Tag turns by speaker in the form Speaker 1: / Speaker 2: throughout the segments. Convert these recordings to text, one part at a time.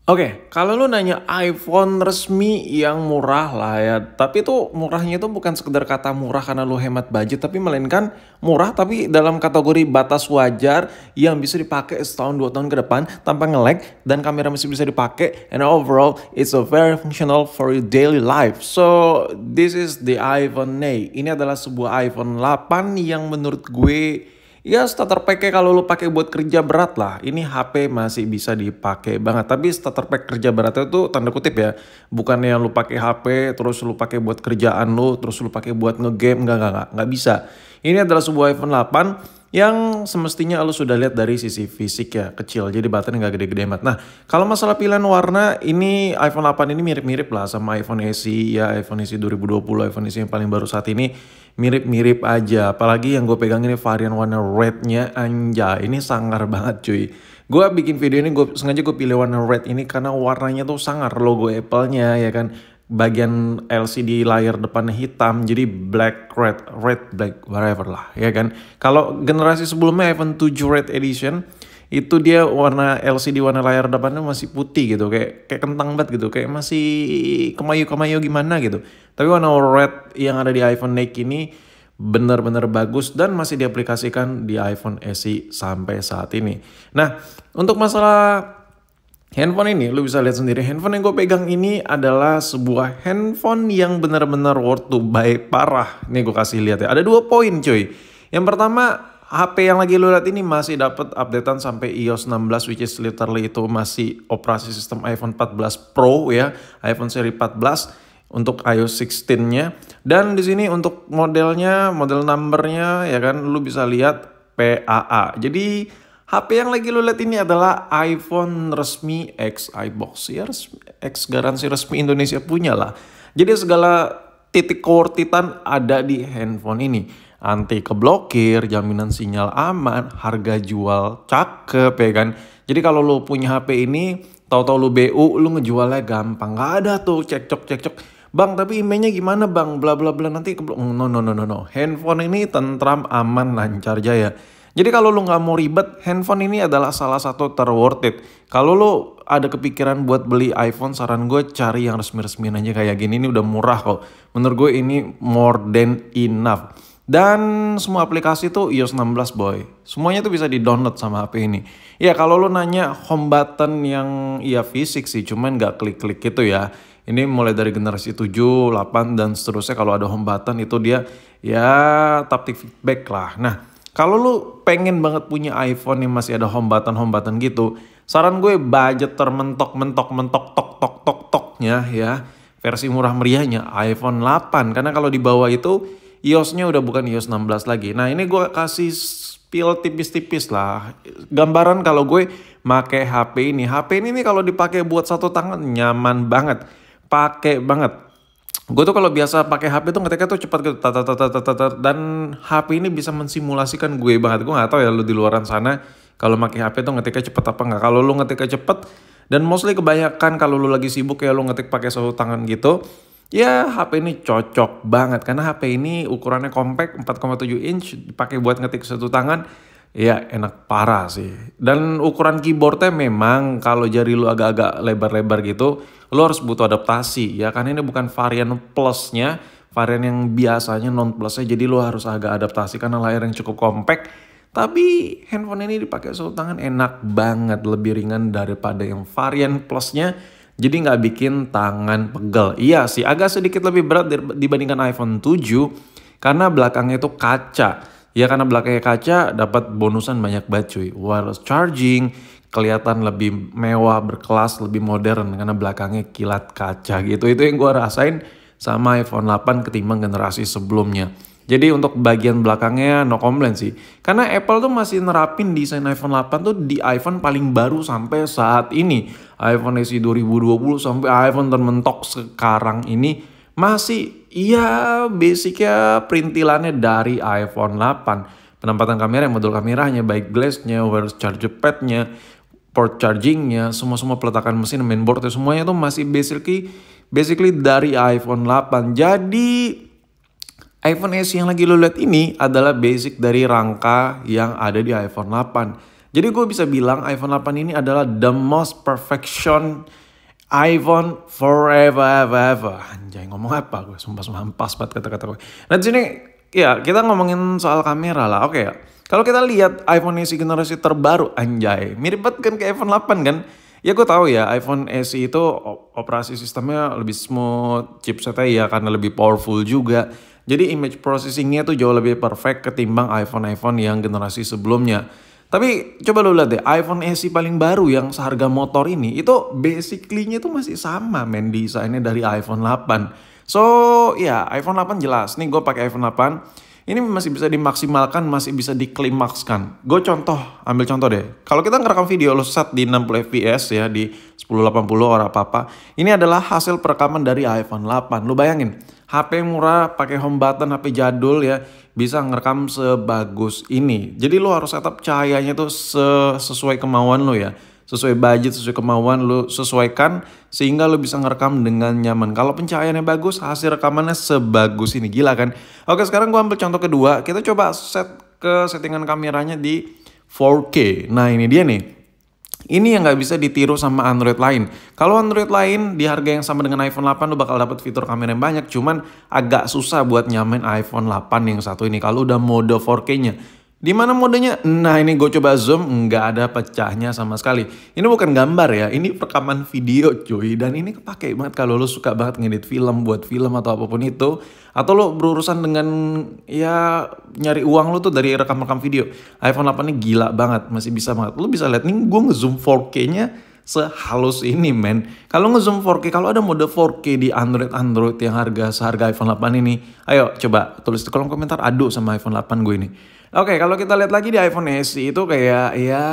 Speaker 1: Oke, kalau lu nanya iPhone resmi yang murah lah ya, tapi tuh murahnya itu bukan sekedar kata murah karena lu hemat budget, tapi melainkan murah tapi dalam kategori batas wajar yang bisa dipakai setahun 2 tahun ke depan tanpa nge-lag dan kamera masih bisa dipakai and overall it's a very functional for your daily life. So this is the iPhone 8. Ini adalah sebuah iPhone 8 yang menurut gue ya starter pack kalau lu pakai buat kerja berat lah. Ini HP masih bisa dipakai banget. Tapi starter pack kerja beratnya tuh tanda kutip ya. Bukan yang lu pakai HP terus lu pakai buat kerjaan lu, terus lu pakai buat ngegame, enggak bisa. Ini adalah sebuah iPhone 8 yang semestinya lu sudah lihat dari sisi fisik ya, kecil. Jadi baterainya nggak gede-gede amat. Nah, kalau masalah pilihan warna, ini iPhone 8 ini mirip-mirip lah sama iPhone SE ya, iPhone SE 2020, iPhone SE yang paling baru saat ini mirip-mirip aja. Apalagi yang gue pegang ini varian warna rednya, anjay, ini sangar banget cuy. Gue bikin video ini sengaja gue pilih warna red ini karena warnanya tuh sangar, logo Apple-nya ya kan. Bagian LCD layar depannya hitam, jadi black red black whatever lah ya kan. Kalau generasi sebelumnya iPhone 7 Red Edition itu dia warna LCD warna layar depannya masih putih gitu, kayak kentang banget gitu, kayak masih kemayu-kemayu gimana gitu. Tapi warna red yang ada di iPhone 8 ini benar-benar bagus dan masih diaplikasikan di iPhone SE sampai saat ini. Nah, untuk masalah handphone ini, lu bisa lihat sendiri, handphone yang gue pegang ini adalah sebuah handphone yang benar-benar worth to buy parah. Nih gue kasih lihat ya, ada 2 poin cuy. Yang pertama, HP yang lagi lu lihat ini masih dapat updatean sampai iOS 16, which is literally itu masih operasi sistem iPhone 14 Pro ya, iPhone seri 14 untuk iOS 16-nya. Dan di sini untuk modelnya, model numbernya ya kan, lu bisa lihat PAA. Jadi HP yang lagi lu lihat ini adalah iPhone resmi X iBox ya, X garansi resmi Indonesia punya lah. Jadi segala titik keworthitan ada di handphone ini. Anti keblokir, jaminan sinyal aman, harga jual cakep ya kan. Jadi kalau lu punya HP ini, tahu-tahu lu BU, lu ngejualnya gampang. Gak ada tuh cekcok. Bang, tapi emailnya gimana bang? Bla bla bla nanti keblok. No. Handphone ini tentram, aman, lancar jaya. Jadi kalau lu nggak mau ribet, handphone ini adalah salah satu terworth it. Kalau lu ada kepikiran buat beli iPhone, saran gue cari yang resmi-resmiin aja kayak gini. Ini udah murah kok. Menurut gue ini more than enough. Dan semua aplikasi tuh iOS 16 boy. Semuanya tuh bisa di-download sama HP ini. Ya kalau lu nanya home button yang ya fisik sih, cuman nggak klik-klik gitu ya. Ini mulai dari generasi 7, 8 dan seterusnya kalau ada home button itu dia ya taptic feedback lah. Nah, kalau lu pengen banget punya iPhone yang masih ada home button gitu, saran gue budget termentok toknya ya, versi murah meriahnya iPhone 8. Karena kalau di bawah itu iOS-nya udah bukan iOS 16 lagi. Nah, ini gue kasih spill tipis-tipis lah. Gambaran kalau gue make HP ini. HP ini nih kalau dipakai buat satu tangan nyaman banget. Pakai banget. Gue tuh kalau biasa pakai HP tuh ngetiknya tuh cepat gitu, dan HP ini bisa mensimulasikan gue banget. Gue nggak tahu ya lu di luaran sana kalau pakai HP tuh ngetiknya cepet apa nggak. Kalau lu ngetiknya cepet dan mostly kebanyakan kalau lu lagi sibuk ya lu ngetik pakai satu tangan gitu, ya HP ini cocok banget karena HP ini ukurannya compact 4,7 inch dipakai buat ngetik satu tangan. Ya enak parah sih. Dan ukuran keyboardnya memang kalau jari lu agak-agak lebar-lebar gitu, lu harus butuh adaptasi ya. Karena ini bukan varian plusnya, varian yang biasanya non plusnya. Jadi lu harus agak adaptasi karena layar yang cukup compact. Tapi handphone ini dipakai satu tangan enak banget, lebih ringan daripada yang varian plusnya. Jadi nggak bikin tangan pegel. Iya sih, agak sedikit lebih berat dibandingkan iPhone 7 karena belakangnya itu kaca. Ya karena belakangnya kaca dapat bonusan banyak banget cuy. Wireless charging, kelihatan lebih mewah, berkelas, lebih modern karena belakangnya kilat kaca gitu. Itu yang gue rasain sama iPhone 8 ketimbang generasi sebelumnya. Jadi untuk bagian belakangnya no complaint sih. Karena Apple tuh masih nerapin desain iPhone 8 tuh di iPhone paling baru sampai saat ini. iPhone SE 2020 sampai iPhone termentok sekarang ini masih iya basicnya perintilannya dari iPhone 8. Penempatan kamera, modul kameranya, baik glassnya, wireless charger padnya, port chargingnya, semua peletakan mesin, mainboardnya semuanya tuh masih basically dari iPhone 8. Jadi iPhone SE yang lagi lo lihat ini adalah basic dari rangka yang ada di iPhone 8. Jadi gue bisa bilang iPhone 8 ini adalah the most perfection iPhone forever ever. Anjay, ngomong apa gue? Sumpah pas banget kata-kata gue. Nah di sini ya kita ngomongin soal kamera lah. Oke ya. Kalau kita lihat iPhone SE generasi terbaru, anjay, mirip banget kan ke iPhone 8 kan? Ya gue tahu ya, iPhone SE itu operasi sistemnya lebih smooth, chipsetnya ya karena lebih powerful juga. Jadi image processingnya tuh jauh lebih perfect ketimbang iPhone-iPhone yang generasi sebelumnya. Tapi coba lo lihat deh, iPhone SE paling baru yang seharga motor ini, itu basically-nya tuh masih sama men, desainnya dari iPhone 8. So ya iPhone 8 jelas, nih gue pakai iPhone 8. Ini masih bisa dimaksimalkan, masih bisa diklimakskan. Gue ambil contoh deh. Kalau kita ngerekam video lo set di 60 fps ya, di 1080 orang apa-apa. Ini adalah hasil perekaman dari iPhone 8. Lo bayangin, HP murah, pakai home button, HP jadul ya, bisa ngerekam sebagus ini. Jadi lo harus setup cahayanya tuh sesuai kemauan lo ya. Sesuai budget, sesuai kemauan lo sesuaikan sehingga lo bisa ngerekam dengan nyaman. Kalau pencahayaannya bagus, hasil rekamannya sebagus ini. Gila kan? Oke, sekarang gue ambil contoh kedua. Kita coba set ke settingan kameranya di 4K. Nah ini dia nih. Ini yang nggak bisa ditiru sama Android lain. Kalau Android lain di harga yang sama dengan iPhone 8 lo bakal dapat fitur kamera yang banyak. Cuman agak susah buat nyamain iPhone 8 yang satu ini. Kalau udah mode 4K-nya. Di mana modenya? Nah ini gue coba zoom, nggak ada pecahnya sama sekali. Ini bukan gambar ya, ini rekaman video cuy. Dan ini kepake banget kalau lo suka banget ngedit film, buat film atau apapun itu. Atau lo berurusan dengan ya nyari uang lo tuh dari rekam-rekam video. iPhone 8 ini gila banget, masih bisa banget. Lo bisa lihat nih gue ngezoom 4K-nya sehalus ini men. Kalau ngezoom 4K, kalau ada mode 4K di Android yang seharga iPhone 8 ini, ayo coba tulis di kolom komentar adu sama iPhone 8 gue ini. Oke, kalau kita lihat lagi di iPhone SE itu kayak ya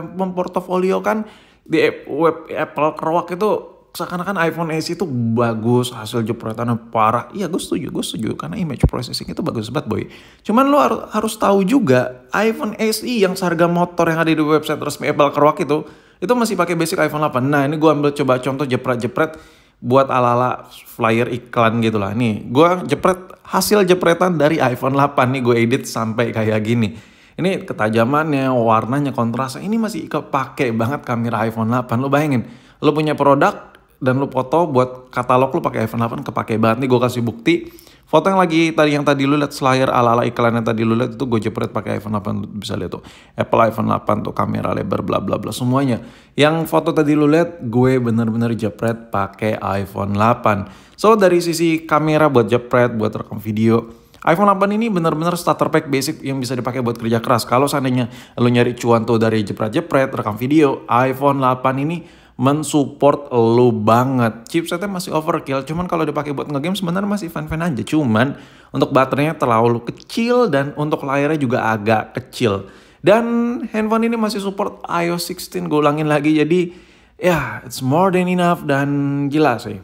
Speaker 1: memportofoliokan di web Apple Kerwak itu seakan-akan iPhone SE itu bagus, hasil jepretannya parah. Iya gue setuju karena image processing itu bagus banget boy. Cuman lo harus tahu juga iPhone SE yang seharga motor yang ada di website resmi Apple Kerwak itu masih pakai basic iPhone 8. Nah ini gue ambil coba contoh jepret-jepret buat ala-ala flyer iklan gitu lah. Nih gue hasil jepretan dari iPhone 8 nih gue edit sampai kayak gini. Ini ketajamannya, warnanya, kontrasnya ini masih kepake banget kamera iPhone 8. Lo bayangin, lo punya produk dan lo foto buat katalog lo pakai iPhone 8 kepake banget. Nih gue kasih bukti. Foto yang tadi lu lihat flyer ala-ala iklan yang tadi lu lihat itu gue jepret pakai iPhone 8, bisa lihat tuh. Apple iPhone 8 tuh kamera lebar bla bla bla semuanya. Yang foto tadi lu lihat gue bener-bener jepret pakai iPhone 8. So dari sisi kamera buat jepret, buat rekam video, iPhone 8 ini bener-bener starter pack basic yang bisa dipakai buat kerja keras. Kalau seandainya lu nyari cuan tuh dari jepret-jepret, rekam video, iPhone 8 ini mensupport lo banget. Chipsetnya masih overkill, cuman kalau dipakai buat ngegame sebenarnya masih fun-fun aja. Cuman untuk baterainya terlalu kecil dan untuk layarnya juga agak kecil. Dan handphone ini masih support iOS 16, gue ulangin lagi. Jadi ya it's more than enough dan gila sih.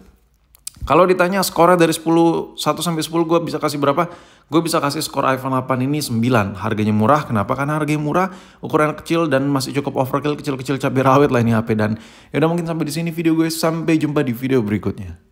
Speaker 1: Kalau ditanya skornya dari 1 sampai 10 gue bisa kasih berapa? Gue bisa kasih skor iPhone 8 ini 9. Harganya murah. Kenapa? Karena harganya murah, ukuran kecil dan masih cukup overkill, kecil-kecil cabai rawit lah ini HP. Dan yaudah mungkin sampai di sini video gue. Sampai jumpa di video berikutnya.